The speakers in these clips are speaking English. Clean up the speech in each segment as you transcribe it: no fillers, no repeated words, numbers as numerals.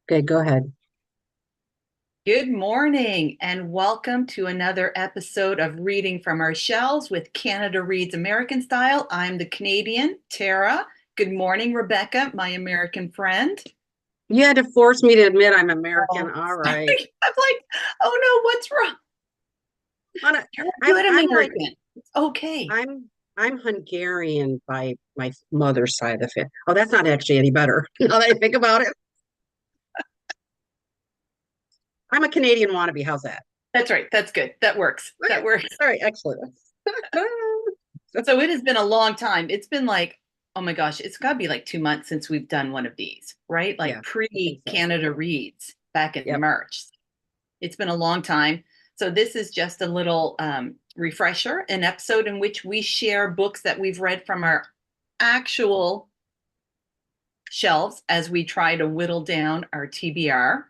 Okay, go ahead. Good morning, and welcome to another episode of Reading from Our Shelves with Canada Reads American Style. I'm the Canadian, Tara. Good morning, Rebecca, my American friend. You had to force me to admit I'm American. Oh, All sorry. right. I'm like, oh no, what's wrong? On a, You're a I'm good I'm like American. It's okay. I'm Hungarian by my mother's side of it. Oh, that's not actually any better. Now that I think about it, I'm a Canadian wannabe. How's that? That's right. That's good. That works. Okay. That works. All right, excellent. So it has been a long time. It's been like, oh my gosh, it's got to be like 2 months since we've done one of these, right? Yeah, Like I think pre so. Canada Reads back in Yep. March. It's been a long time. So this is just a little refresher, an episode in which we share books that we've read from our actual shelves as we try to whittle down our TBR.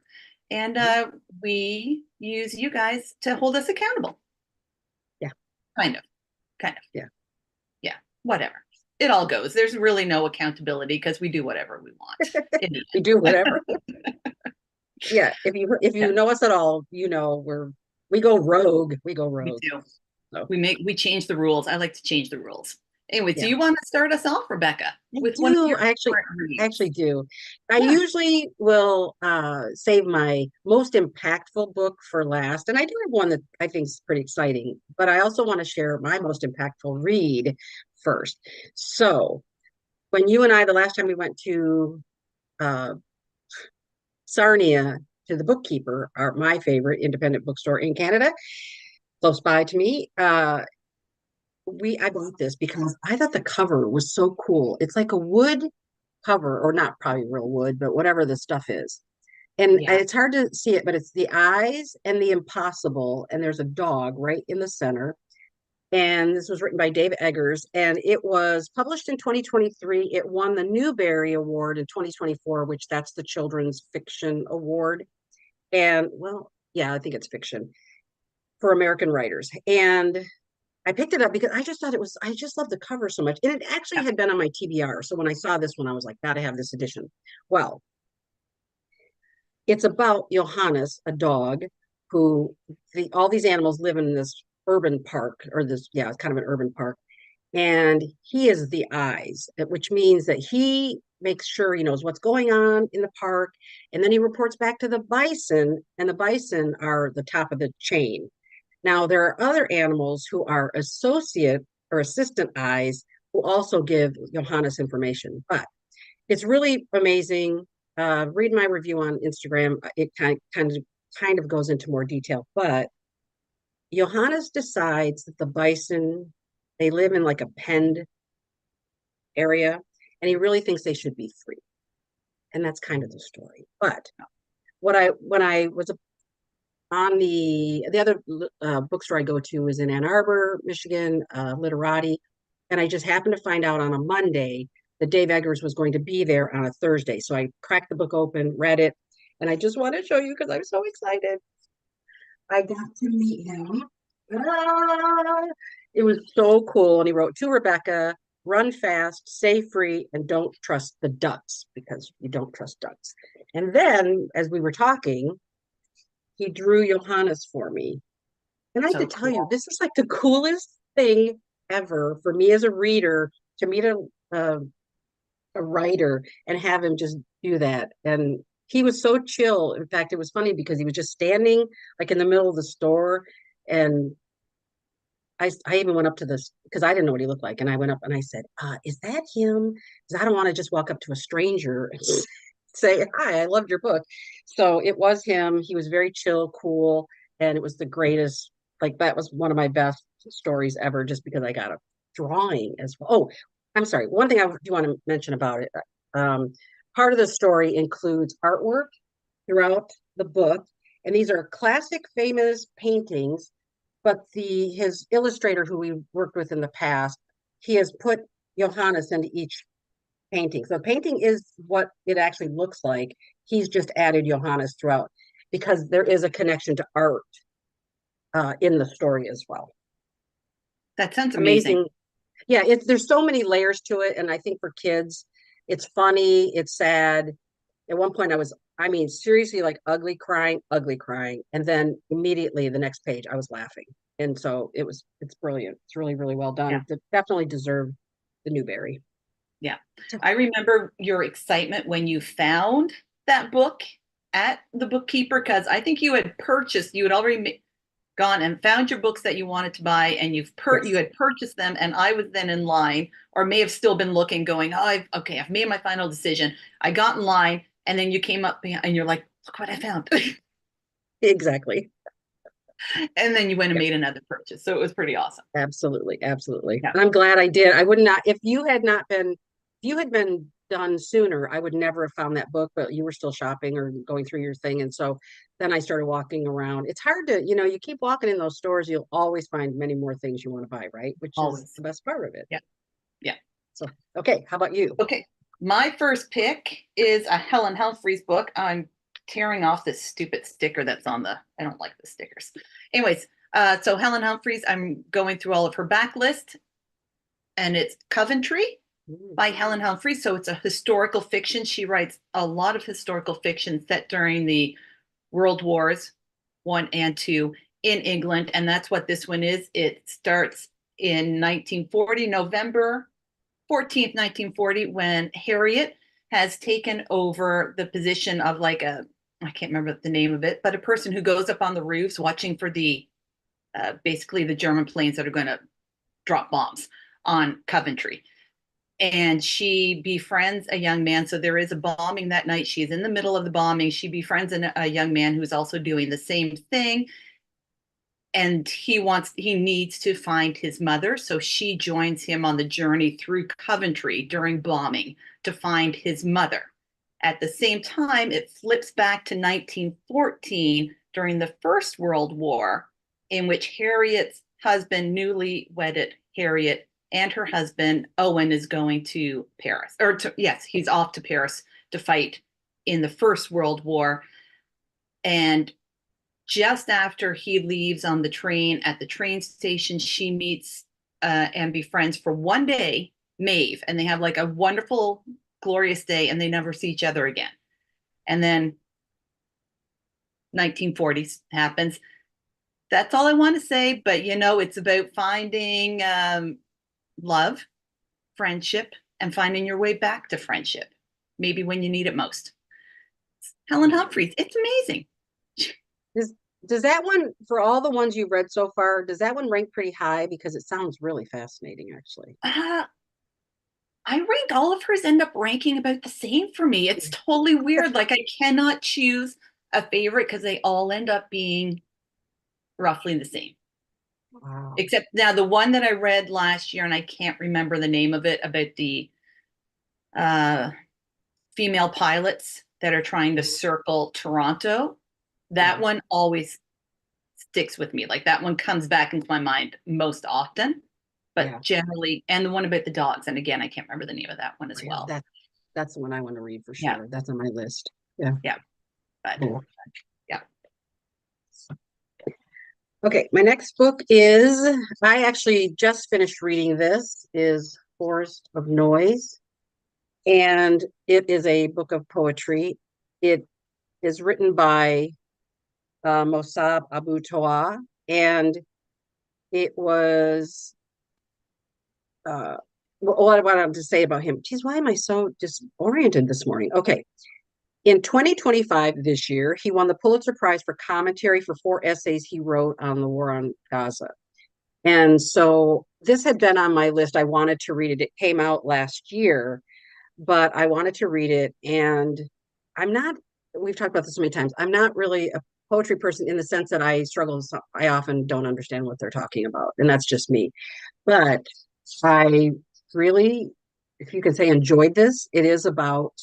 And Mhm. we use you guys to hold us accountable. Yeah, Kind of, kind of. yeah. Yeah, whatever. It all goes. There's really no accountability because we do whatever we want in the We do whatever. end. Yeah, if you Yeah, know us at all, you know we go rogue. We go we rogue. do. So We change the rules. I like to change the rules. Anyway, do yeah. you want to start us off, Rebecca, I with one of do. your I current reads? actually do. I Yeah, usually will save my most impactful book for last. And I do have one that I think is pretty exciting, but I also want to share my most impactful read first. So when you and I, the last time we went to uh, Sarnia to the Bookkeeper, my favorite independent bookstore in Canada, close by to me, I bought this because I thought the cover was so cool. It's like a wood cover, or not probably real wood, but whatever the stuff is. And yeah. it's hard to see it, but it's the eyes and the impossible. And there's a dog right in the center. And this was written by Dave Eggers, and it was published in 2023. It won the Newbery Award in 2024, which that's the Children's Fiction Award. And well, yeah, I think it's fiction for American writers. And I picked it up because I just love the cover so much. And it actually Yeah. had been on my TBR. So when I saw this one, I was like, gotta have this edition. Well, it's about Johannes, a dog who all these animals live in this urban park, or this, yeah, it's kind of an urban park. And he is the eyes, which means that he makes sure he knows what's going on in the park. And then he reports back to the bison, and the bison are the top of the chain. Now, there are other animals who are associate or assistant eyes who also give Johannes information. But it's really amazing. Read my review on Instagram. It kind of goes into more detail. But Johannes decides that the bison, they live in like a penned area, and he really thinks they should be free. And that's kind of the story. But what I when I was on the other bookstore I go to is in Ann Arbor, Michigan, Literati, and I just happened to find out on a Monday that Dave Eggers was going to be there on a Thursday. So I cracked the book open, read it, and I just want to show you because I'm so excited. I got to meet him. Ah, it was so cool. And he wrote to Rebecca, run fast, stay free, and don't trust the ducks because you don't trust ducks. And then as we were talking, he drew Johannes for me. And I have to So tell you, cool. this is like the coolest thing ever for me as a reader to meet a writer and have him just do that. And he was so chill. In fact, it was funny because he was just standing like in the middle of the store. And I even went up to this because I didn't know what he looked like. And I went up and I said, is that him? Because I don't want to just walk up to a stranger and say, hi, I loved your book. So it was him. He was very chill, cool. And it was the greatest. Like, that was one of my best stories ever just because I got a drawing as well. Oh, I'm sorry. One thing I do want to mention about it. Um, Part of the story includes artwork throughout the book. And these are classic, famous paintings, but his illustrator who we worked with in the past, he has put Johannes into each painting. So the painting is what it actually looks like. He's just added Johannes throughout because there is a connection to art in the story as well. That sounds amazing. Amazing. Yeah, there's so many layers to it, and I think for kids, it's funny, it's sad, At one point, I mean, seriously, like ugly crying, ugly crying. And then immediately the next page, I was laughing. And so it's brilliant. It's really, really well Yeah. done. Definitely deserved the Newbery. Yeah. I remember your excitement when you found that book at the bookkeeper, because I think you had already gone and found your books that you wanted to buy, and you Yes, had purchased them, and I was then in line, or may have still been looking, going, oh, I've made my final decision. I got in line, and then you came up and you're like, look what I found. exactly. And then you went and made another purchase. So it was pretty awesome. Absolutely, absolutely. Yeah. And I'm glad I did. I would not, if you had not been, if you had been done sooner, I would never have found that book, but you were still shopping or going through your thing. And so then I started walking around. It's hard to, you keep walking in those stores, you'll always find many more things you want to buy, right? Which is Always. the best part of it. Yeah. Yeah. So, okay, how about you? Okay. My first pick is a Helen Humphreys book. I'm tearing off this stupid sticker that's on I don't like the stickers. Anyways, so Helen Humphreys, I'm going through all of her backlist, and it's Coventry by Helen Humphreys. So it's a historical fiction. She writes a lot of historical fiction set during the World Wars, one and two, in England. And that's what this one is. It starts in 1940, November 14th, 1940, when Harriet has taken over the position of I can't remember the name of it, but a person who goes up on the roofs watching for basically the German planes that are going to drop bombs on Coventry. And she befriends a young man. So there is a bombing that night. She's in the middle of the bombing. She befriends a young man who's also doing the same thing. And he needs to find his mother. So she joins him on the journey through Coventry during bombing to find his mother. At the same time, it flips back to 1914 during the First World War, in which Harriet's husband, newly wedded Harriet, and her husband, Owen, is going to Paris. He's off to Paris to fight in the First World War. And just after he leaves on the train at the train station, she meets and befriends for one day Maeve, and they have a wonderful, glorious day, and they never see each other again. And then 1940s happens. That's all I want to say, but it's about finding love, friendship, and finding your way back to friendship, maybe when you need it most. Helen Humphreys, it's amazing. Does that one, for all the ones you've read so far, does that one rank pretty high? Because it sounds really fascinating, actually. I rank all of hers end up ranking about the same for me. It's totally weird. I cannot choose a favorite because they all end up being roughly the same. Wow. Except now the one that I read last year, and I can't remember the name of it, about the female pilots that are trying to circle Toronto. That one always sticks with me. That one comes back into my mind most often, but generally, and the one about the dogs. And again, I can't remember the name of that one as well. That's the one I want to read for sure. Yeah. That's on my list. Yeah. Yeah. But cool. Yeah. Okay. My next book I actually just finished reading this, is Forest of Noise. And it is a book of poetry. It is written by Mosab Abu Toha, and it was what I wanted to say about him. Geez, why am I so disoriented this morning? Okay. In 2025, this year, he won the Pulitzer Prize for commentary for 4 essays he wrote on the war on Gaza. And so this had been on my list. I wanted to read it. It came out last year, but I wanted to read it. And we've talked about this so many times, I'm not really a poetry person in the sense that I often don't understand what they're talking about. And that's just me. But I really, if you can say, enjoyed this. It is about,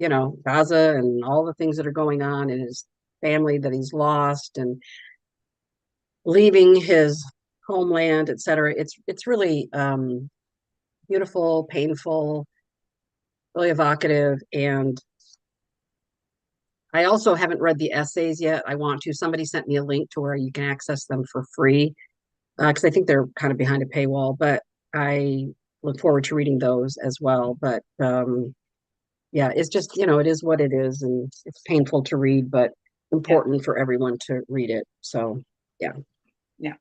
Gaza and all the things that are going on in his family that he's lost and leaving his homeland, etc. It's really beautiful, painful, really evocative. And I also haven't read the essays yet. I want to. Somebody sent me a link to where you can access them for free, because I think they're kind of behind a paywall, but I look forward to reading those as well. But yeah, it's just, it is what it is, and it's painful to read, but Yeah, important for everyone to read it. So, yeah. yeah,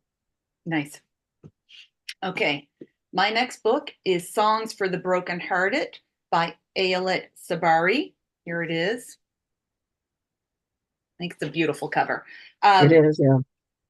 nice. Okay, my next book is Songs for the Brokenhearted by Ayelet Tsabari. Here it is. I think it's a beautiful cover. It Um, is, yeah.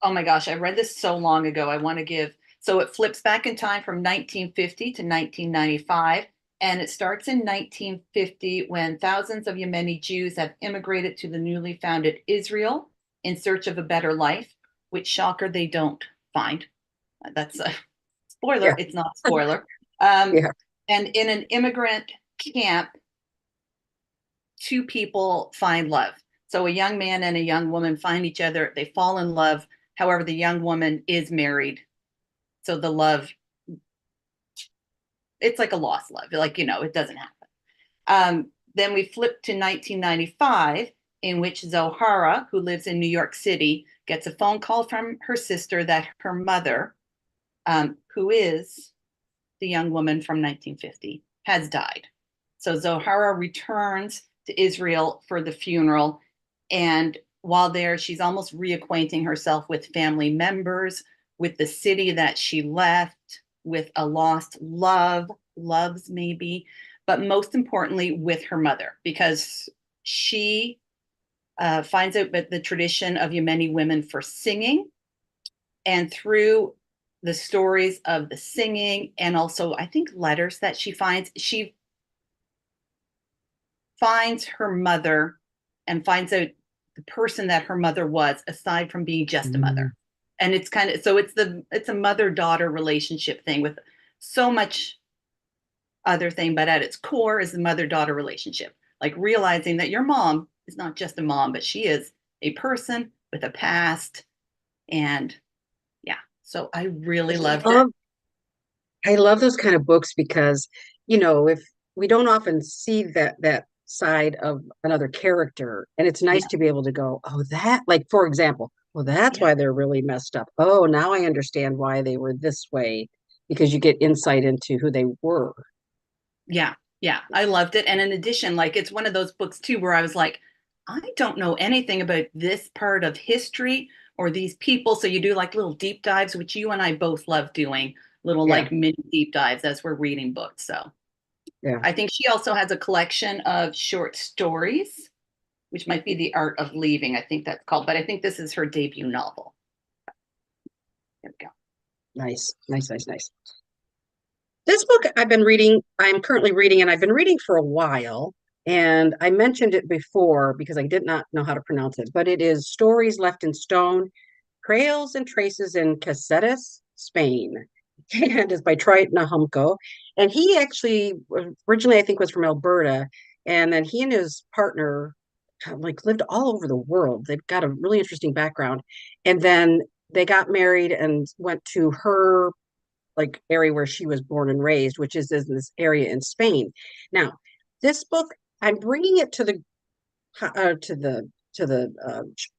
oh my gosh, I read this so long ago. I want to give, so it flips back in time from 1950 to 1995. And it starts in 1950 when thousands of Yemeni Jews have immigrated to the newly founded Israel in search of a better life, which shocker they don't find. That's a spoiler. Yeah, It's not a spoiler. Um, yeah. and in an immigrant camp, two people find love. So a young man and a young woman find each other. They fall in love. However, the young woman is married. So the love, it's like a lost love. Like, it doesn't happen. Then we flip to 1995, in which Zohara, who lives in New York City, gets a phone call from her sister that her mother, who is the young woman from 1950, has died. So Zohara returns to Israel for the funeral. And while there, she's almost reacquainting herself with family members, with the city that she left, with a lost loves maybe, but most importantly, with her mother, because she finds out about the tradition of Yemeni women for singing. And through the stories of the singing and also, I think, letters that she finds her mother and finds out the person that her mother was, aside from being just a Mm. mother. And it's kind of, so it's a mother-daughter relationship thing with so much other thing, but at its core is the mother-daughter relationship. Like realizing that your mom is not just a mom, but she is a person with a past. And yeah, so I really loved it. Um, I love those kind of books because, if we don't often see that side of another character, and it's nice Yeah, to be able to go, oh, that, like, for example, well, that's yeah, why they're really messed up. Oh, now I understand why they were this way, because you get insight into who they were. yeah, yeah. I loved it. And in addition, like it's one of those books too where I was like, I don't know anything about this part of history or these people. So you do like little deep dives, which you and I both love doing, little Yeah, like mini deep dives as we're reading books. So yeah. I think she also has a collection of short stories, which might be The Art of Leaving, I think that's called. But I think this is her debut novel. There we go. Nice, nice, nice, nice. This book I'm currently reading, and I've been reading for a while. And I mentioned it before because I did not know how to pronounce it, but it is Stories Left in Stone, Trails and Traces in Cáceres, Spain. And it's by Troy Nahumko. And he actually originally, I think, was from Alberta. And then he and his partner like lived all over the world. They've got a really interesting background. And then they got married and went to her like area where she was born and raised, which is in this area in Spain. Now, this book, I'm bringing it to the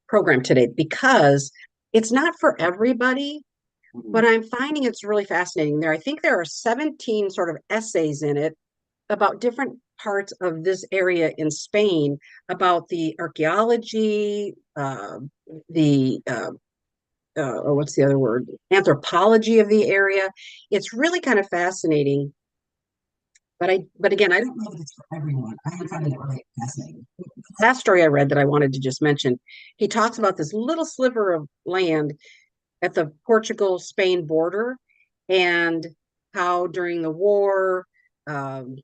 program today because it's not for everybody, but I'm finding it's really fascinating. I think there are 17 sort of essays in it about different parts of this area in Spain, about the archaeology, the or what's the other word? Anthropology of the area. It's really kind of fascinating. But again, I don't know if it's for everyone. I find it really fascinating. The last story I read that I wanted to just mention, he talks about this little sliver of land at the Portugal-Spain border and how during the war, um,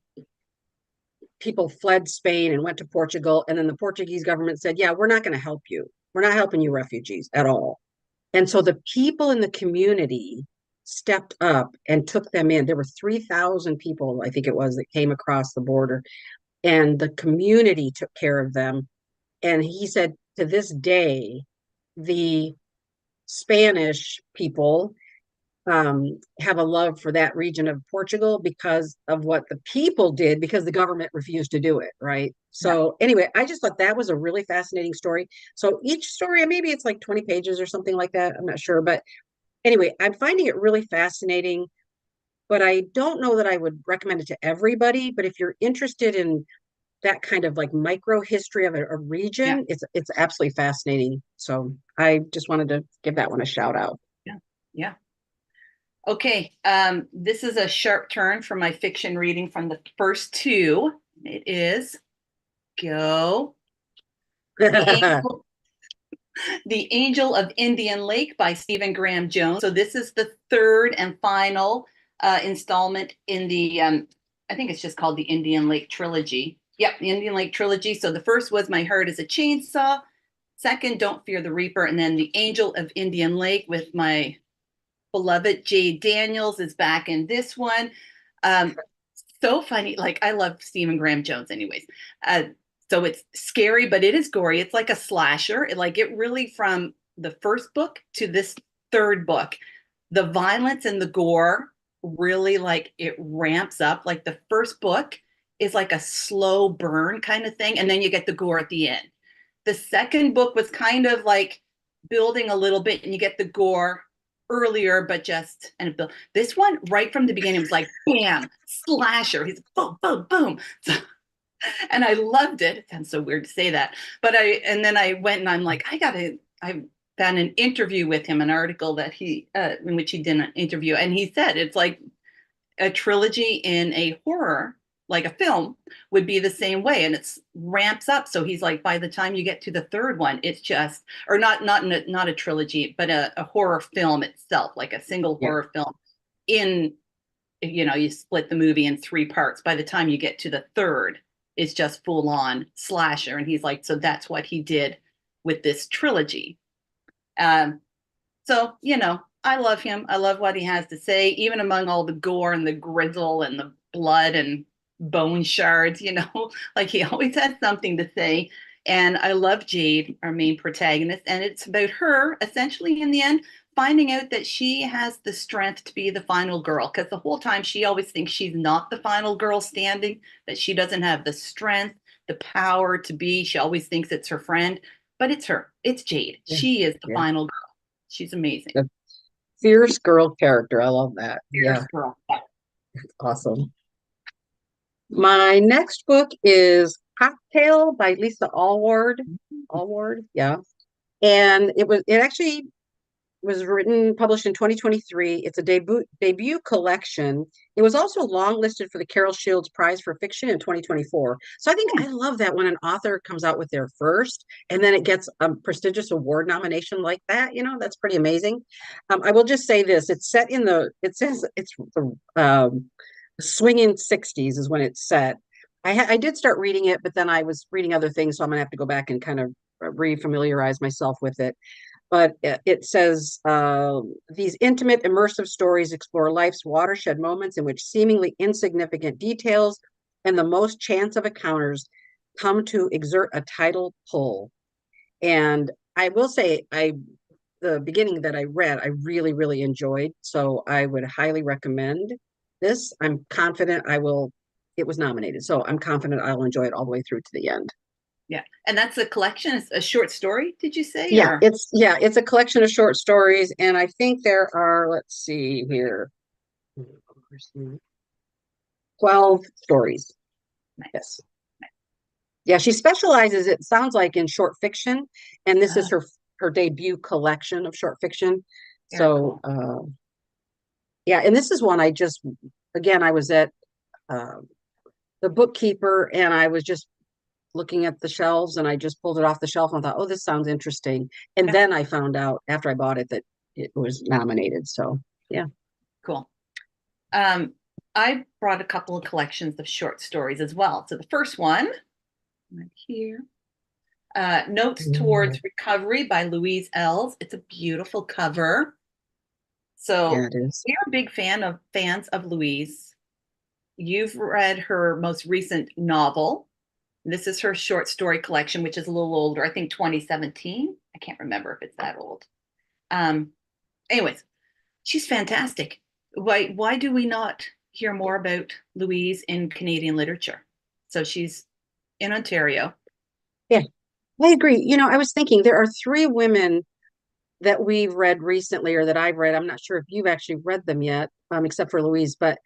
people fled Spain and went to Portugal. And then the Portuguese government said, yeah, we're not going to help you. We're not helping you refugees at all. And so the people in the community stepped up and took them in. There were 3,000 people, I think it was, that came across the border, and the community took care of them. And he said to this day, the Spanish people have a love for that region of Portugal because of what the people did, because the government refused to do it, right? Yeah. So anyway, I just thought that was a really fascinating story. So each story, maybe it's like 20 pages or something like that. I'm not sure. But anyway, I'm finding it really fascinating, but I don't know that I would recommend it to everybody. But if you're interested in that kind of like micro history of a Yeah, region, it's absolutely fascinating. So I just wanted to give that one a shout out. yeah, yeah. Okay, this is a sharp turn from my fiction reading from the first two. It is go the angel, the Angel of Indian Lake by Stephen Graham Jones. So this is the third and final installment in the I think it's just called the Indian Lake trilogy. Yep, the Indian Lake trilogy. So the first was My Heart is a Chainsaw. Second, Don't Fear the Reaper, and then the Angel of Indian Lake with my beloved Jade Daniels is back in this one. So funny. Like, I love Stephen Graham Jones anyways. So it's scary, but it is gory. It's like a slasher. It really, from the first book to this third book, the violence and the gore really, like, it ramps up. Like, the first book is like a slow burn kind of thing, and then you get the gore at the end. The second book was kind of like building a little bit, and you get the gore earlier, but just and it, this one right from the beginning was like bam, slasher. He's boom, boom, boom. So, and I loved it. It sounds so weird to say that, but then I went and I'm like, I found an interview with him, an article that he in which he did an interview, and he said it's like a trilogy in a horror, like a film, would be the same way, and it's ramps up. So he's like, by the time you get to the third one, it's just, or not a trilogy, but a horror film itself, like a single horror film. In you split the movie in three parts. By the time you get to the third, it's just full on slasher. And he's like, so that's what he did with this trilogy. So I love him. I love what he has to say, even among all the gore and the grizzle and the blood and bone shards, like he always has something to say. And I love Jade, our main protagonist, and it's about her essentially in the end finding out that she has the strength to be the final girl, because the whole time she always thinks she's not the final girl standing, that she doesn't have the strength, the power to be. She always thinks it's her friend, but it's her. It's Jade. Yeah. She is the Yeah. final girl. She's amazing. The fierce girl character. I love that. Fierce Yeah. girl. Awesome. My next book is Cocktail by Lisa Alward. Alward, yeah. And it actually was published in 2023. It's a debut collection. It was also longlisted for the Carol Shields Prize for Fiction in 2024. So I think I love that when an author comes out with their first and then it gets a prestigious award nomination like that. That's pretty amazing. I will just say this: it's set in it says it's the swinging 60s is when it's set. I did start reading it, but then I was reading other things, so I'm gonna have to go back and kind of refamiliarize myself with it. But it says these intimate, immersive stories explore life's watershed moments in which seemingly insignificant details and the most chance of encounters come to exert a tidal pull. And I will say, the beginning that I read, I really, really enjoyed. So I would highly recommend this. I'm confident it was nominated. So I'm confident I'll enjoy it all the way through to the end. Yeah. And that's a collection, it's a short story, did you say? Yeah, it's a collection of short stories. And I think there are, let's see here, 12 stories. Nice. Yes. Yeah, she specializes, it sounds like, in short fiction. And this is her debut collection of short fiction. So cool. Yeah, and this is one I was at the bookkeeper and I was just looking at the shelves and I just pulled it off the shelf and thought, oh, this sounds interesting. And then I found out after I bought it that it was nominated. So yeah. Cool. I brought a couple of collections of short stories as well. So the first one right here, Notes Towards Recovery by Louise Ells. It's a beautiful cover. So yeah, it is. we are big fans of Louise. You've read her most recent novel. This is her short story collection, which is a little older, I think 2017. I can't remember if it's that old. Anyways, she's fantastic. Why do we not hear more about Louise in Canadian literature? So she's in Ontario. Yeah, I agree. I was thinking there are 3 women that we've read recently or that I've read. I'm not sure if you've actually read them yet, except for Louise, but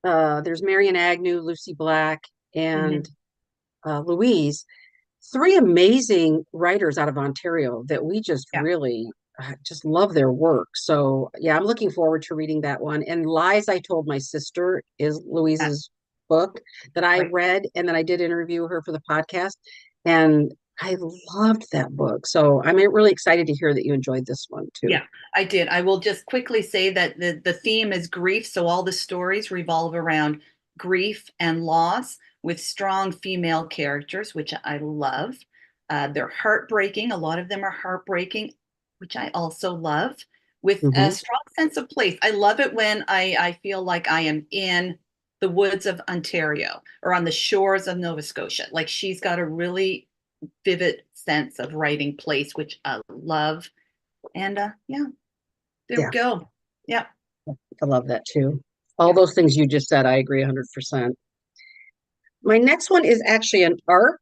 there's Marian Agnew, Lucy Black, and Louise, three amazing writers out of Ontario that we just Yeah. really just love their work. So yeah, I'm looking forward to reading that one. And Lies I Told My Sister is Yeah. Louise's book that I Right. read, and then I did interview her for the podcast, and I loved that book. So I'm really excited to hear that you enjoyed this one too. Yeah, I did. I will just quickly say that the theme is grief. So all the stories revolve around grief and loss with strong female characters, which I love. They're heartbreaking. A lot of them are heartbreaking, which I also love, with a Hmm. strong sense of place. I love it when I feel like I am in the woods of Ontario or on the shores of Nova Scotia. Like she's got a really vivid sense of writing place, which I love. And yeah, there we Yeah, go. Yeah. I love that too. All Yeah. those things you just said, I agree 100%. My next one is actually an art.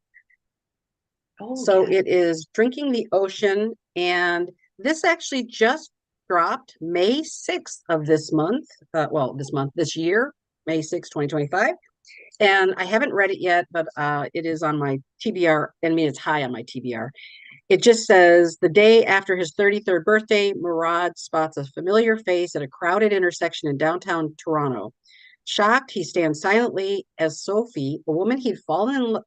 Oh, So yeah. it is Drinking the Ocean. And this actually just dropped May 6th of this month. This year, May 6th, 2025. And I haven't read it yet, but it is on my TBR. I mean, it's high on my TBR. It just says the day after his 33rd birthday, Murad spots a familiar face at a crowded intersection in downtown Toronto. Shocked, he stands silently as Sophie, a woman he'd fallen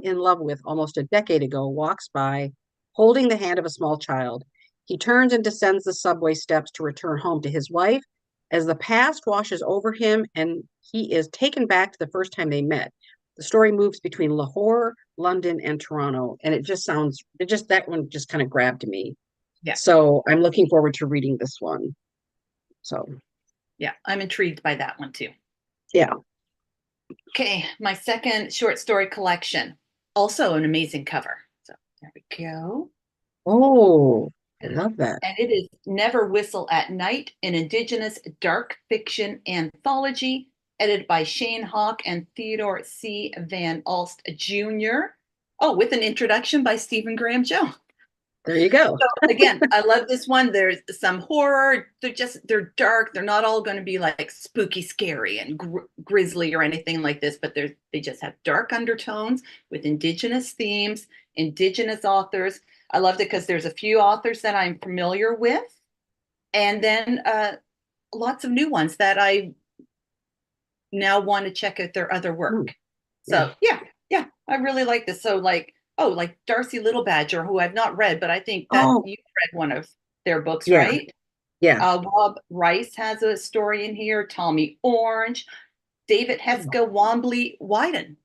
in love with almost a decade ago, walks by, holding the hand of a small child. He turns and descends the subway steps to return home to his wife. As the past washes over him and he is taken back to the first time they met. The story moves between Lahore, London, and Toronto, and that one just kind of grabbed me. Yeah. So I'm looking forward to reading this one. So Yeah. I'm intrigued by that one too. yeah. Okay. My second short story collection, also an amazing cover. So there we go. Oh, I love that. And it is Never Whistle at Night, an Indigenous dark fiction anthology, edited by Shane Hawk and Theodore C. Van Alst Jr. Oh, with an introduction by Stephen Graham Jones. There you go. So again, I love this one. There's some horror. They're dark. They're not all going to be like spooky, scary, and grisly or anything like this, but they just have dark undertones with Indigenous themes, Indigenous authors. I loved it because there's a few authors that I'm familiar with, and then lots of new ones that I now want to check out their other work. So yeah, I really like this. So like, oh, like Darcy Little Badger, who I've not read, but I think that Oh, you've read one of their books, yeah, right? yeah. Rob Rice has a story in here. Tommy Orange, David Heska Wombley Wyden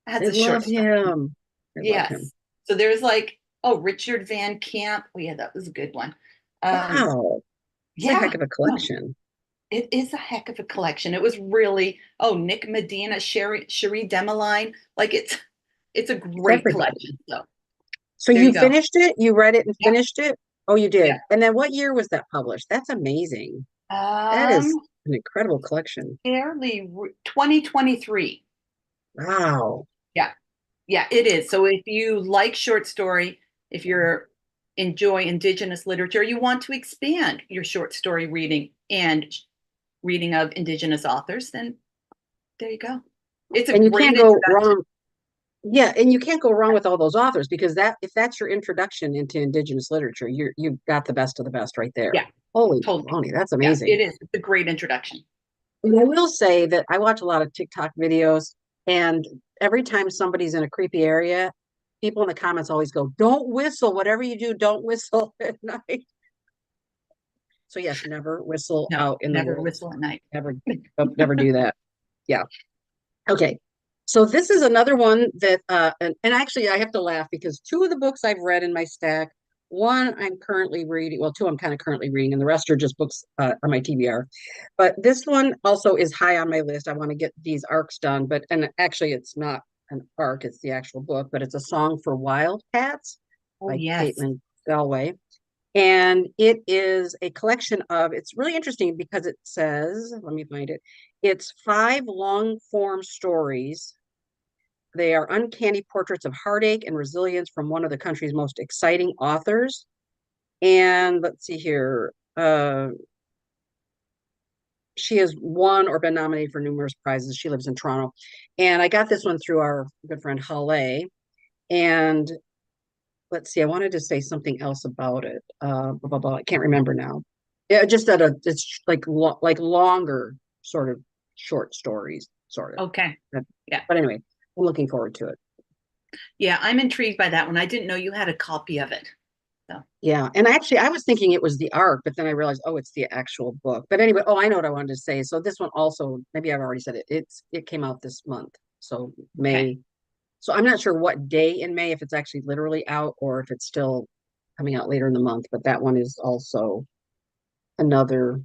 has I a short love story. him. I love him. Yes. So there's like, oh, Richard Van Camp. Oh yeah, that was a good one. Wow. It's a Yeah, heck of a collection. it is a heck of a collection. It was really, oh, Nick Medina, Cherie Demeline. Like it's a It's great everybody. collection. So So there you you go. finished it? You read it and Yeah, finished it? Oh, you did. yeah. And then what year was that published? That's amazing. That is Um, an incredible collection. 2023. Wow. Yeah, yeah, it is. So if you like short story, if you're enjoy Indigenous literature, you want to expand your short story reading and reading of Indigenous authors, then there you go. It's a And you great can't go introduction. wrong. Yeah, and you can't go wrong with all those authors because if that's your introduction into Indigenous literature, you've got the best of the best right there. Yeah, Holy totally. baloney, that's Yeah, amazing. it is. It's a great introduction. And I will say that I watch a lot of TikTok videos, and every time somebody's in a creepy area, people in the comments always go, "Don't whistle. Whatever you do, don't whistle at night." So yes, never whistle No, out in the never woods. whistle at night. Never, never do that. Yeah. Okay. So this is another one that, and actually I have to laugh because two of the books I've read in my stack, one I'm currently reading, well, two I'm kind of currently reading, and the rest are just books on my TBR. But this one also is high on my list. I want to get these arcs done, and actually it's not an arc, it's the actual book, but it's A Song for Wildcats Oh, by yes. Caitlin Galway. And it is a collection of, it's really interesting because it says, let me find it, it's 5 long form stories. They are uncanny portraits of heartache and resilience from one of the country's most exciting authors. And let's see here. she has won or been nominated for numerous prizes. She lives in Toronto. And I got this one through our good friend Helen. And let's see, I wanted to say something else about it. Blah, blah, blah. I can't remember now. Yeah, just that it's like longer sort of short stories, sort of. Okay. Yeah. But anyway, I'm looking forward to it. Yeah, I'm intrigued by that one. I didn't know you had a copy of it. So Yeah. And actually, I was thinking it was the arc, but then I realized, oh, it's the actual book. But anyway, oh, I know what I wanted to say. So this one also, maybe I've already said it. It came out this month. So okay. May. So I'm not sure what day in May, if it's actually literally out or if it's still coming out later in the month. But that one is also another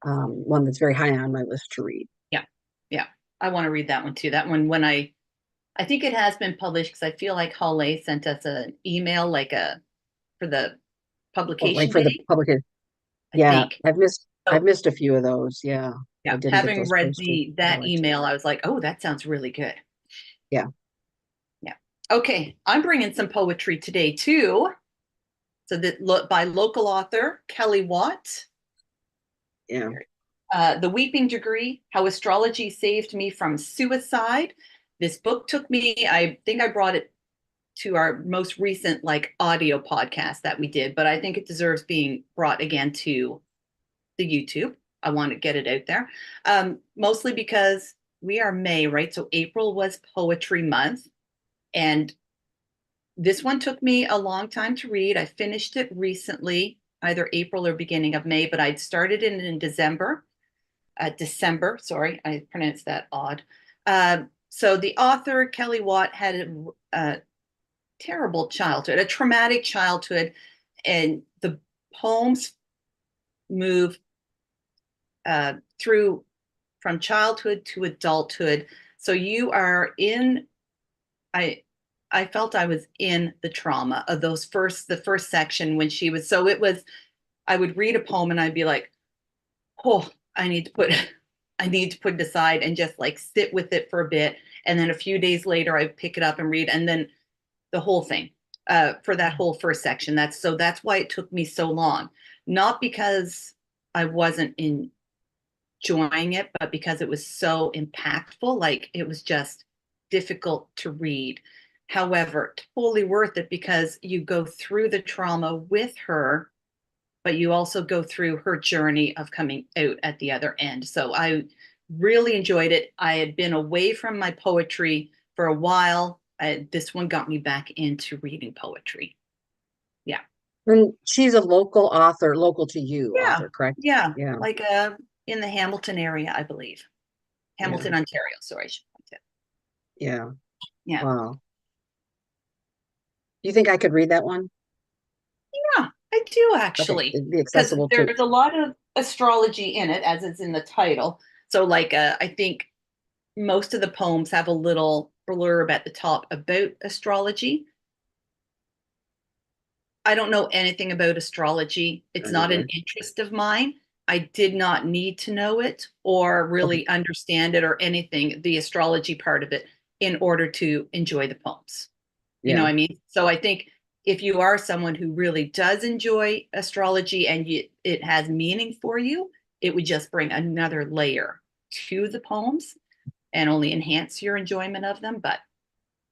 one that's very high on my list to read. Yeah. Yeah. I want to read that one too. That one when I think it has been published because I feel like Hawley sent us an email like for the Oh, like publication for the date, publication. I Yeah, think. I've So missed a few of those. Yeah. I yeah, didn't get having those read first two. that email, I was like, oh, that sounds really good. Yeah. Yeah. Okay, I'm bringing some poetry today too. So that by local author Kelly Watt. Yeah. The Weeping Degree, How Astrology Saved Me from Suicide. This book took me, I think I brought it to our most recent like audio podcast that we did, but I think it deserves being brought again to the YouTube. I want to get it out there. Mostly because we are May, right? So April was Poetry Month. And this one took me a long time to read. I finished it recently, either April or beginning of May, but I'd started it in December. Sorry, I pronounced that odd. So the author, Kelly Watt, had a terrible childhood, a traumatic childhood, and the poems move through from childhood to adulthood. So you are in, I felt I was in the trauma of the first section when she was, so it was, I would read a poem and I'd be like, oh, I need to put it aside and just like sit with it for a bit. And then a few days later, I pick it up and read, and then the whole thing for that whole first section. That's why it took me so long, not because I wasn't enjoying it, but because it was so impactful. Like it was just difficult to read. However, totally worth it because you go through the trauma with her, but you also go through her journey of coming out at the other end. So I really enjoyed it. I had been away from my poetry for a while. This one got me back into reading poetry. Yeah. And she's a local author, local to you Yeah. author, correct? Yeah. Yeah. Like in the Hamilton area, I believe. Hamilton, Yeah. Ontario. Sorry, I should point it. Yeah. Yeah. Wow. Do you think I could read that one? Yeah, I do Okay. actually. It'd be Because accessible to. there's a lot of astrology in it, as it's in the title. So, like, I think most of the poems have a little blurb at the top about astrology. I don't know anything about astrology. It's not an interest of mine. I did not need to know it or Okay. really understand it or anything, the astrology part of it, in order to enjoy the poems. You know Yeah. what I mean? So I think if you are someone who really does enjoy astrology and it has meaning for you, it would just bring another layer to the poems and only enhance your enjoyment of them. But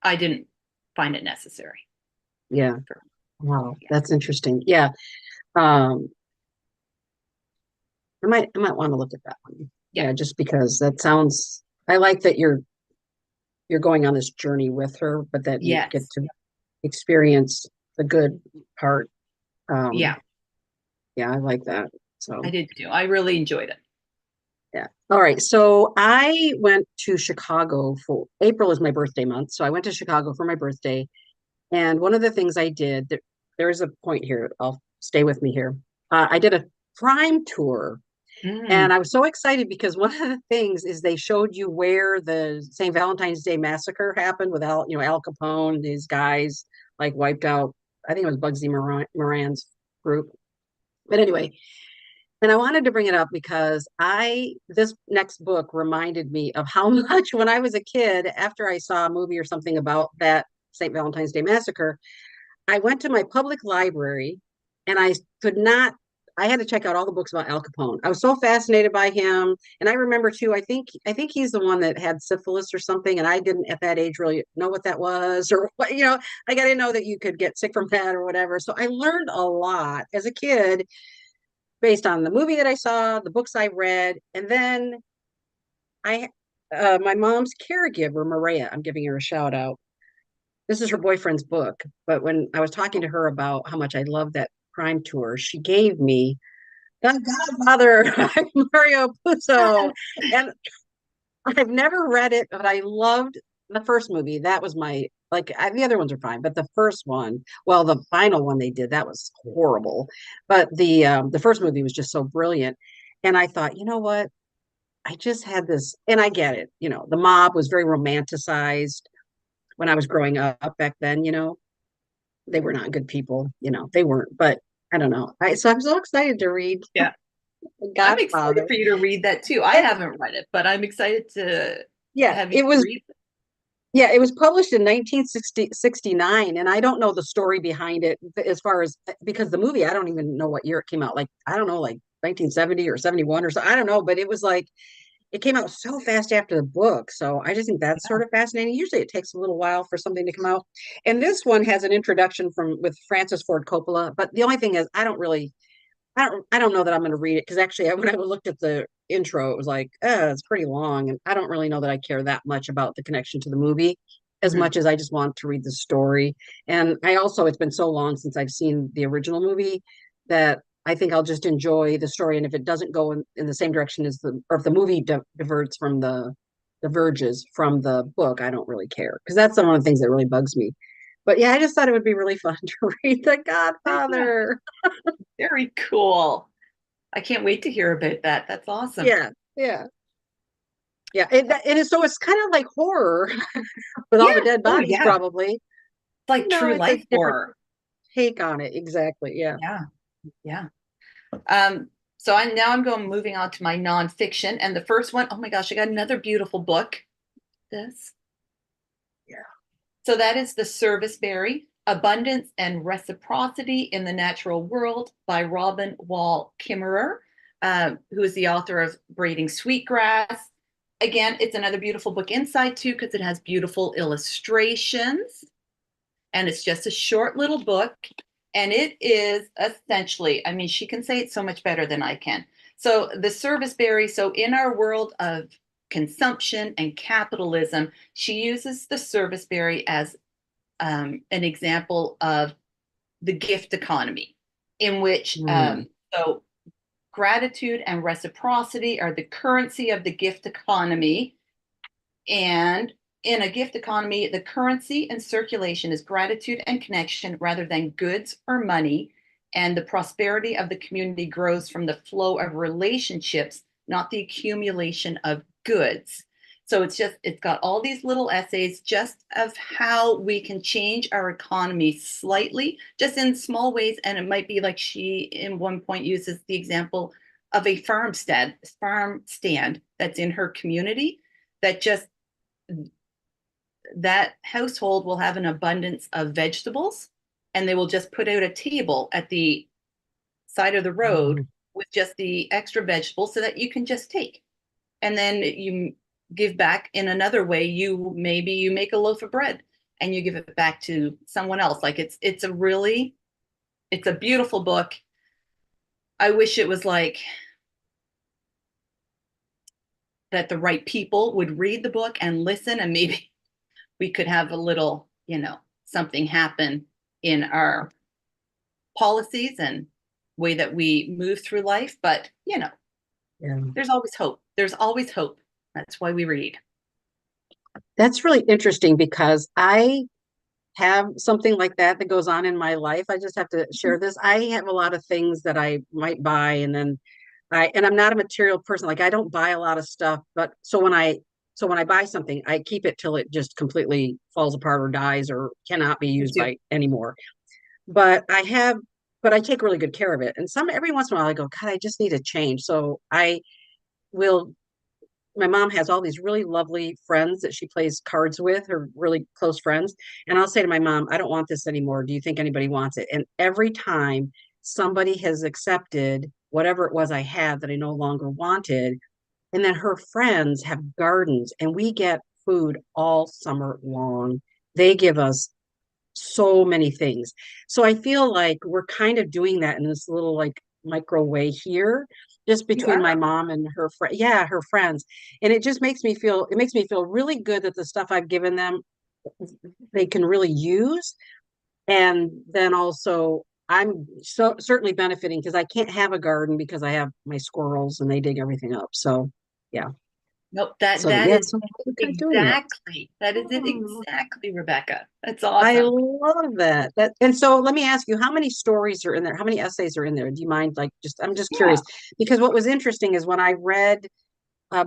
I didn't find it necessary. Yeah. For, Wow. yeah. That's interesting. Yeah. Um, I might want to look at that one. Yeah. Yeah, just because that sounds, I like that you're going on this journey with her, but that you Yes. get to experience the good part. Yeah. Yeah, I like that. So I did too. I really enjoyed it. yeah. All right. So I went to Chicago for April is my birthday month. So I went to Chicago for my birthday. And one of the things I did, there's a point here. I'll stay with me here. I did a crime tour. And Mm. I was so excited because one of the things is they showed you where the St. Valentine's Day massacre happened with Al Capone, these guys like wiped out, I think it was Bugsy Moran's group. But anyway, and I wanted to bring it up because this next book reminded me of how much when I was a kid, after I saw a movie or something about that St. Valentine's Day massacre, I went to my public library and I could not I had to check out all the books about Al Capone. I was so fascinated by him. And I remember too, I think he's the one that had syphilis or something, and I didn't at that age really know what that was or what, like I didn't know that you could get sick from that or whatever. So I learned a lot as a kid based on the movie that I saw, the books I read, and then I my mom's caregiver, Maria, I'm giving her a shout out. This is her boyfriend's book, but when I was talking to her about how much I love that crime tour, she gave me The Godfather by Mario Puzo. And I've never read it, but I loved the first movie. That was my the other ones are fine, but the first one, well, the final one they did, that was horrible. But the first movie was just so brilliant. And I thought, you know what? I just had this, and I get it. The mob was very romanticized when I was growing up back then. They were not good people. They weren't. But I don't know. So I'm so excited to read Yeah. I'm excited Godfather. for you to read that too. I haven't read it, but I'm excited to Yeah, have you read it. yeah, it was published in 1969, and I don't know the story behind it as far as because the movie, I don't even know what year it came out. Like, I don't know, like 1970 or 71 or so. I don't know, but it was like it came out so fast after the book. So I just think that's Yeah. sort of fascinating. Usually it takes a little while for something to come out. And this one has an introduction from with Francis Ford Coppola, but the only thing is I don't know that I'm going to read it because actually, when I looked at the intro, it was like, it's pretty long, and I don't really know that I care that much about the connection to the movie as Mhm. much as I just want to read the story. And I also, it's been so long since I've seen the original movie that I think I'll just enjoy the story. And if it doesn't go in the same direction as or if the movie diverts from diverges from the book, I don't really care because that's one of the things that really bugs me. But yeah, I just thought it would be really fun to read The Yeah. Godfather. Very cool. I can't wait to hear about that. That's awesome. Yeah, yeah. Yeah, so it's kind of like horror with all the Yeah. dead Oh, bodies, yeah. probably. Like true It's a life different horror. take on it. Exactly. Yeah. Yeah. Yeah. So I'm going moving on to my nonfiction. And the first one, oh my gosh, I got another beautiful book. This. Yeah. So that is The Serviceberry, Abundance and Reciprocity in the Natural World by Robin Wall Kimmerer, who is the author of Braiding Sweetgrass. Again, it's another beautiful book inside too, because it has beautiful illustrations. And it's just a short little book. And it is essentially, I mean, she can say it so much better than I can. So the Serviceberry, so in our world of consumption and capitalism, she uses the Serviceberry as an example of the gift economy, in which Mm. so gratitude and reciprocity are the currency of the gift economy. And in a gift economy, the currency in circulation is gratitude and connection rather than goods or money. And the prosperity of the community grows from the flow of relationships, not the accumulation of goods. So it's got all these little essays just of how we can change our economy slightly, just in small ways. And it might be like she, in one point, uses the example of a farm stand that's in her community that just that household will have an abundance of vegetables and they will just put out a table at the side of the road Mm. with just the extra vegetables so that you can just take. And then you give back in another way. You make a loaf of bread and you give it back to someone else. Like it's a beautiful book. I wish it was like that the right people would read the book and listen, and maybe we could have a little, something happen in our policies and way that we move through life. But, Yeah. there's always hope. There's always hope. That's why we read. That's really interesting because I have something like that goes on in my life. I just have to share this. I have a lot of things that I might buy and then I'm not a material person. Like I don't buy a lot of stuff, but so when I buy something, I keep it till it just completely falls apart or dies or cannot be Me used too. by anymore. But I take really good care of it. And every once in a while I go, God, I just need a change. So I will my mom has all these really lovely friends that she plays cards with, her really close friends. And I'll say to my mom, I don't want this anymore. Do you think anybody wants it? And every time somebody has accepted whatever it was I had that I no longer wanted. And then her friends have gardens and we get food all summer long. They give us so many things. So I feel like we're kind of doing that in this little like micro way here, just You between my are. mom and her friend. Yeah, her friends. And it makes me feel really good that the stuff I've given them, they can really use. And then also I'm so certainly benefiting because I can't have a garden because I have my squirrels and they dig everything up. So yeah. Nope, So that yeah, is so we're kind of doing it. that is it Oh, exactly, Rebecca. That's I awesome. love that. And so let me ask you, how many stories are in there? How many essays are in there? Do you mind like just I'm just Yeah. curious because what was interesting is when I read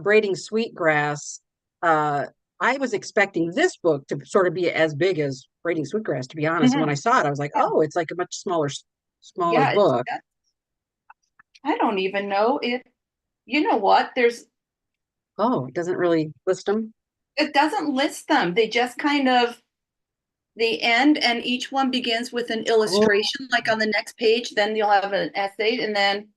Braiding Sweetgrass, uh I was expecting this book to sort of be as big as Braiding Sweetgrass, to be honest. And when Mhm. I saw it, I was like, Yeah. oh, it's like a much smaller Yeah, book. I don't even know if you know what? Oh, it doesn't really list them. It doesn't list them. They just kind of the end, and each one begins with an Oh, illustration, like on the next page. Then you'll have an essay, and then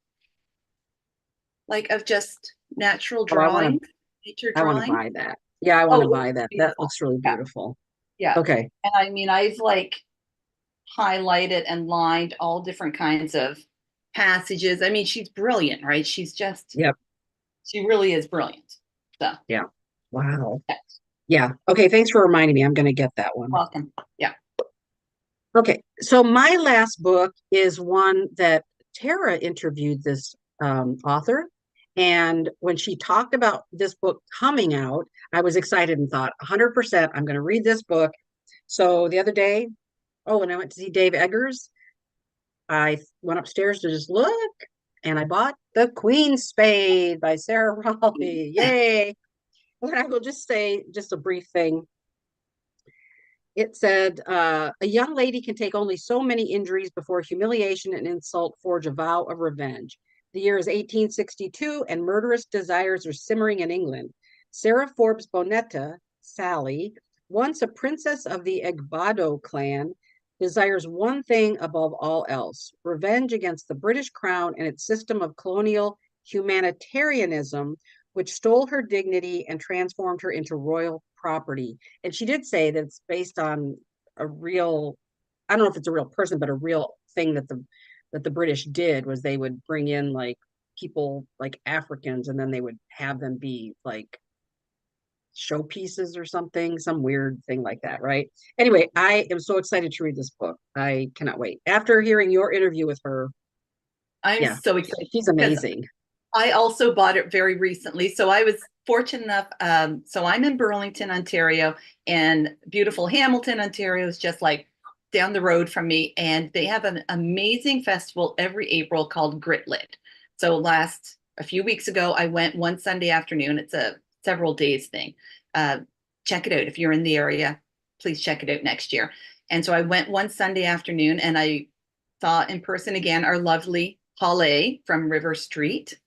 like of just natural oh, drawings, nature I want to drawings. buy that. Yeah, I want to Oh, it's buy that. That beautiful. looks really Yeah, beautiful. yeah. Okay. And I mean, I've like highlighted and lined all different kinds of passages. I mean, she's brilliant, right? Yep. She really is brilliant. So, Yeah. Wow. yeah, Yeah. Okay. Thanks for reminding me. I'm going to get that one. welcome. Yeah. Okay. So my last book is one that Tara interviewed this author. And when she talked about this book coming out, I was excited and thought 100% I'm going to read this book. So the other day, oh, when I went to see Dave Eggers, I went upstairs to just look and I bought The Queen's Spade by Sarah Raughley. Yay. And I will just say just a brief thing. It said, a young lady can take only so many injuries before humiliation and insult forge a vow of revenge. The year is 1862, and murderous desires are simmering in England. Sarah Forbes Bonetta, Sally, once a princess of the Egbado clan, desires one thing above all else: revenge against the British crown and its system of colonial humanitarianism, which stole her dignity and transformed her into royal property. And she did say that it's based on a real, I don't know if it's a real person, but a real thing that the British did was they would bring in like people like Africans and then they would have them be like showpieces or something, some weird thing like that, right? Anyway, I am so excited to read this book. I cannot wait. After hearing your interview with her, I'm yeah, so excited she's because amazing. I also bought it very recently. So I was fortunate enough. So I'm in Burlington, Ontario, and beautiful Hamilton, Ontario is just like down the road from me. And they have an amazing festival every April called Gritlit. So a few weeks ago, I went one Sunday afternoon. It's a several days thing. Uh, check it out. If you're in the area, please check it out next year. And so I went one Sunday afternoon and I saw in person again our lovely Holly from River Street.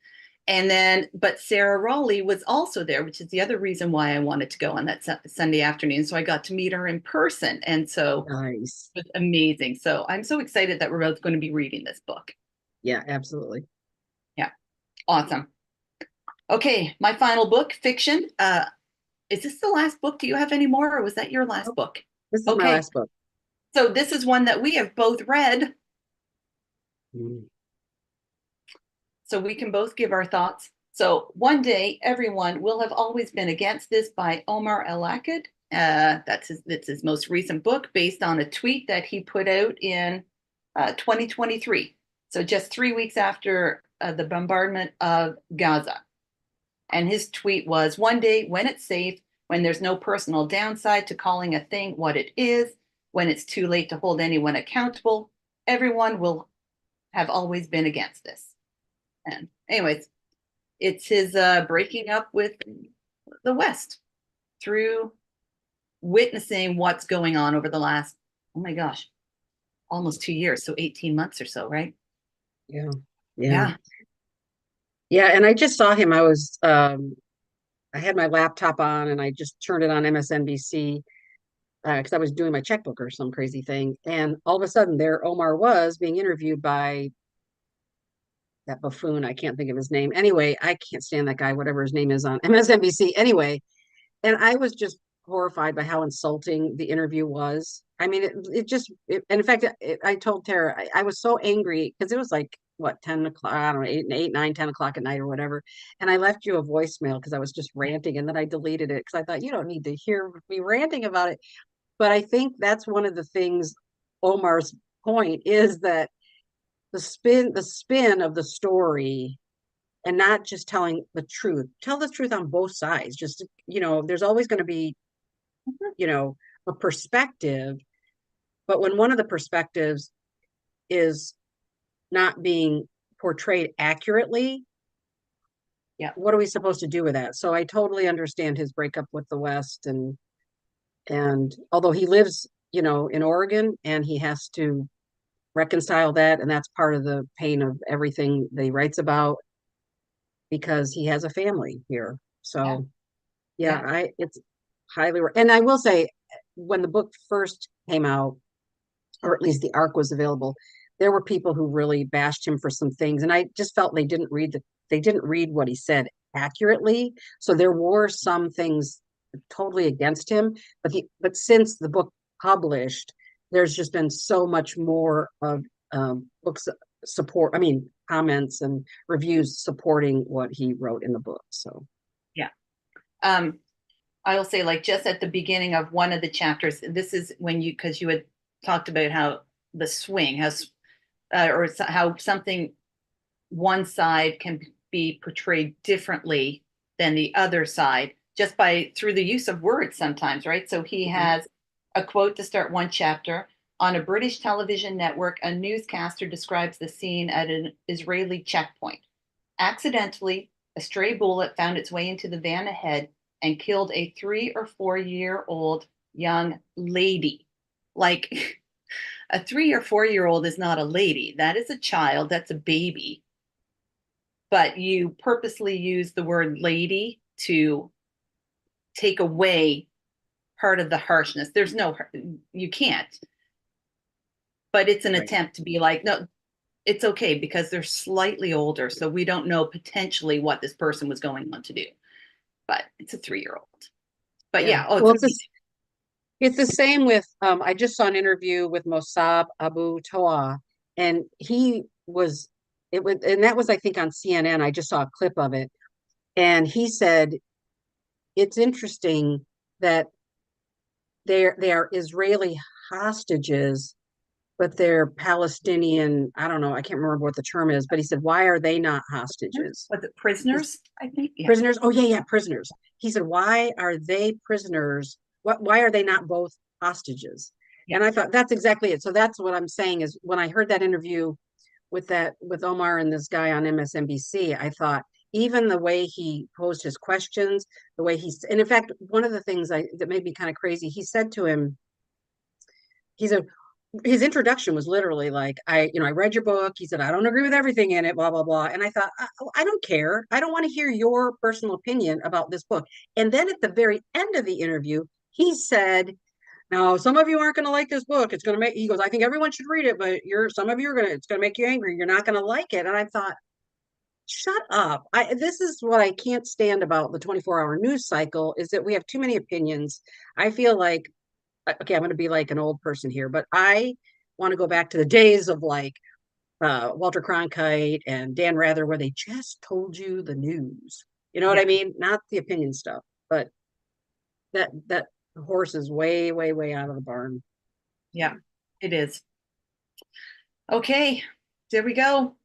And then, but Sarah Raleigh was also there, which is the other reason why I wanted to go on that Sunday afternoon. So I got to meet her in person. And so Nice. it was amazing. So I'm so excited that we're both going to be reading this book. Yeah, absolutely. Yeah. Awesome. Okay. My final book, fiction. Is this the last book? Do you have any more, or was that your last Nope, book? this is my Okay. last book. So this is one that we have both read. Mm. So we can both give our thoughts. So one day, everyone will have always been against this by Omar Akkad. That's his most recent book based on a tweet that he put out in 2023. So just 3 weeks after the bombardment of Gaza. And his tweet was, one day when it's safe, when there's no personal downside to calling a thing what it is, when it's too late to hold anyone accountable, everyone will have always been against this. And anyways, it's his breaking up with the West through witnessing what's going on over the last, oh my gosh, almost 2 years. So 18 months or so, right? Yeah. Yeah. Yeah. Yeah. And I just saw him. I had my laptop on and I just turned it on MSNBC because I was doing my checkbook or some crazy thing. And all of a sudden there Omar was being interviewed by that buffoon, I can't think of his name. Anyway, I can't stand that guy, whatever his name is on MSNBC. Anyway, and I was just horrified by how insulting the interview was. I mean, and in fact, I told Tara, I was so angry because it was like, what, 10 o'clock, I don't know, 8, 9, 10 o'clock at night or whatever. And I left you a voicemail because I was just ranting, and then I deleted it because I thought, you don't need to hear me ranting about it. But I think that's one of the things, Omar's point is that the spin of the story, and not just telling the truth. Tell the truth on both sides. Just, there's always going to be, a perspective. But when one of the perspectives is not being portrayed accurately, Yeah. what are we supposed to do with that? So I totally understand his breakup with the West, and although he lives, in Oregon, and he has to reconcile that, and that's part of the pain of everything that he writes about, because he has a family here. So it's highly, and I will say, when the book first came out, or at least the arc was available, there were people who really bashed him for some things, and I just felt they didn't read what he said accurately. So there were some things totally against him, but since the book published, there's just been so much more of books support, comments and reviews supporting what he wrote in the book. So yeah. I will say, like, just at the beginning of one of the chapters, this is when because you had talked about how the swing has, or how something, one side can be portrayed differently than the other side, just through the use of words sometimes, right? So he has a quote to start one chapter. On a British television network, a newscaster describes the scene at an Israeli checkpoint. Accidentally, a stray bullet found its way into the van ahead and killed a 3 or 4 year old young lady. Like, a 3 or 4 year old is not a lady. That is a child. That's a baby. But you purposely use the word lady to take away part of the harshness. You can't. But it's an attempt to be like, no, it's okay, because they're slightly older, so we don't know potentially what this person was going on to do. But it's a 3-year-old. But it's the same with, I just saw an interview with Mosab Abu Toha, and and that was, I think, on CNN. I just saw a clip of it. And he said, it's interesting that they are Israeli hostages, but they're Palestinian. I don't know. I can't remember what the term is, but he said, why are they not hostages? Was it prisoners? I think. Yeah. Prisoners. Oh, yeah, prisoners. He said, why are they prisoners? Why are they not both hostages? Yeah. And I thought that's exactly it. So that's what I'm saying is, when I heard that interview with Omar and this guy on MSNBC, I thought, even the way he posed his questions, the way and in fact, one of the things that made me kind of crazy, he said to him, his introduction was literally like, I read your book. He said, I don't agree with everything in it, blah, blah, blah. And I thought, I don't care. I don't want to hear your personal opinion about this book. And then at the very end of the interview, he said, now, some of you aren't going to like this book. He goes, I think everyone should read it, but it's going to make you angry. You're not going to like it. And I thought, shut up. This is what I can't stand about the 24-hour news cycle, is that we have too many opinions. I feel like, okay, I'm going to be like an old person here, but I want to go back to the days of like Walter Cronkite and Dan Rather, where they just told you the news. You know what I mean? Not the opinion stuff, but that horse is way, way, way out of the barn. Yeah, it is. Okay, there we go.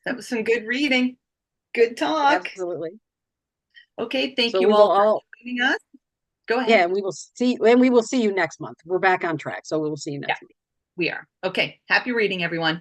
That was some good reading. Good talk. Absolutely. Okay, thank you all for joining us. Go ahead. Yeah, and we will see you next month. We're back on track, so we will see you next month. We are. Okay, happy reading, everyone.